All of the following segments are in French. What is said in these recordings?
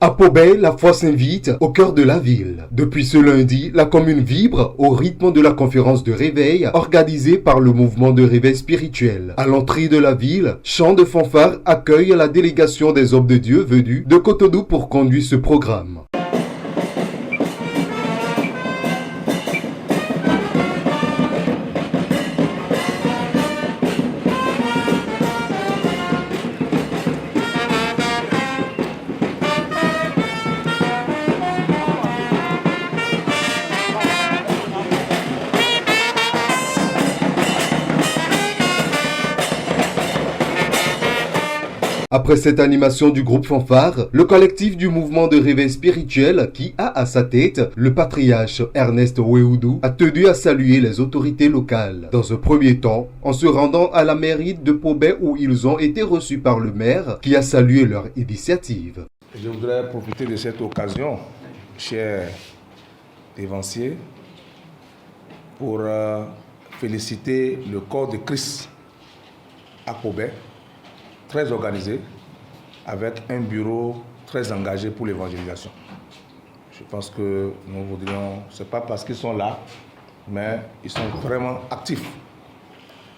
À Pobey, la foi s'invite au cœur de la ville. Depuis ce lundi, la commune vibre au rythme de la conférence de réveil organisée par le mouvement de réveil spirituel. À l'entrée de la ville, chants de fanfare accueillent la délégation des hommes de Dieu venus de Cotonou pour conduire ce programme. Après cette animation du groupe Fanfare, le collectif du mouvement de réveil spirituel, qui a à sa tête le patriarche Ernest Wehoudou, a tenu à saluer les autorités locales. Dans un premier temps, en se rendant à la mairie de Pobey où ils ont été reçus par le maire, qui a salué leur initiative. Je voudrais profiter de cette occasion, chers évanciers, pour féliciter le corps de Christ à Pobey, très organisé, avec un bureau très engagé pour l'évangélisation. Je pense que nous voudrions, ce n'est pas parce qu'ils sont là, mais ils sont vraiment actifs,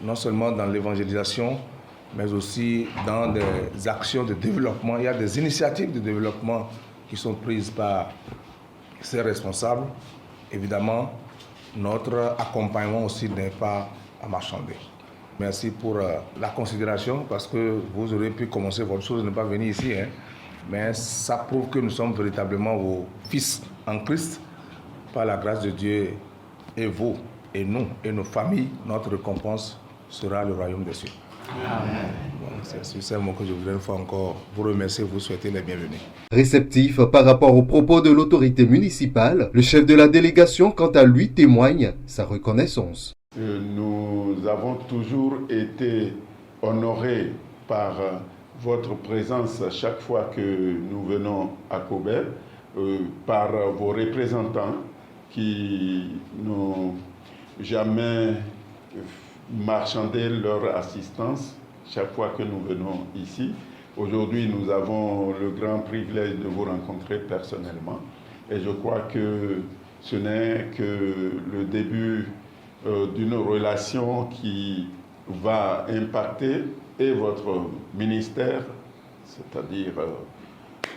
non seulement dans l'évangélisation, mais aussi dans des actions de développement. Il y a des initiatives de développement qui sont prises par ces responsables. Évidemment, notre accompagnement aussi n'est pas à marchander. Merci pour la considération, parce que vous aurez pu commencer votre chose, ne pas venir ici, mais ça prouve que nous sommes véritablement vos fils en Christ, par la grâce de Dieu, et vous, et nous, et nos familles, notre récompense sera le royaume des cieux. Amen. Bon, c'est sur ces mots que je voudrais une fois encore vous remercier, vous souhaiter les bienvenus. Réceptif par rapport aux propos de l'autorité municipale, le chef de la délégation, quant à lui, témoigne sa reconnaissance. Nous avons toujours été honorés par votre présence chaque fois que nous venons à Pobey, par vos représentants qui n'ont jamais marchandé leur assistance chaque fois que nous venons ici. Aujourd'hui, nous avons le grand privilège de vous rencontrer personnellement et je crois que ce n'est que le début d'une relation qui va impacter et votre ministère, c'est-à-dire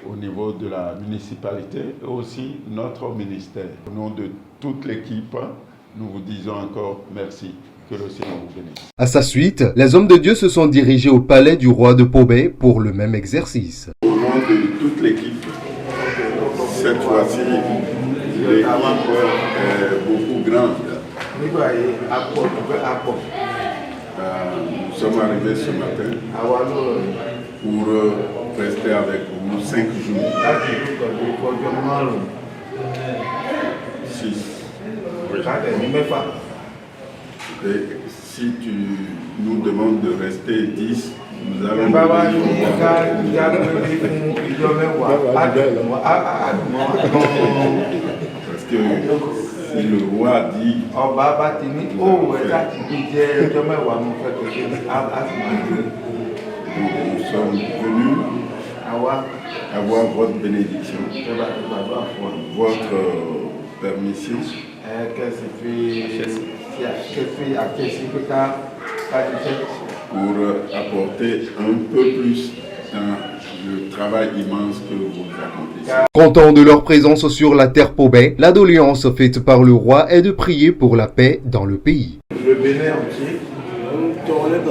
au niveau de la municipalité, et aussi notre ministère. Au nom de toute l'équipe, nous vous disons encore merci. Que le Seigneur vous bénisse. À sa suite, les hommes de Dieu se sont dirigés au palais du roi de Pobey pour le même exercice. Au nom de toute l'équipe, cette fois-ci, l'équipe est beaucoup grande. Nous sommes arrivés ce matin pour rester avec vous 5 jours. 6. Oui. Et si tu nous demandes de rester 10, nous allons parce que si le roi dit nous sommes venus avoir votre bénédiction, votre permission pour apporter un peu plus dans le travail immense que vous accomplissez. Content de leur présence sur la terre Pobey, la doléance faite par le roi est de prier pour la paix dans le pays. Le Bénin entier, je demande aux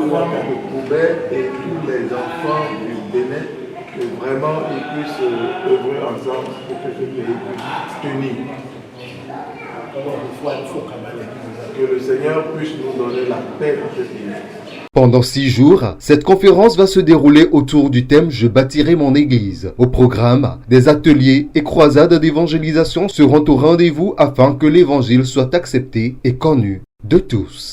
enfants de Pobey et tous les enfants du Bénin que vraiment ils puissent œuvrer ensemble pour que ce pays puisse tenir. Que le Seigneur puisse nous donner la paix dans ce pays. Pendant 6 jours, cette conférence va se dérouler autour du thème « Je bâtirai mon église ». Au programme, des ateliers et croisades d'évangélisation seront au rendez-vous afin que l'évangile soit accepté et connu de tous.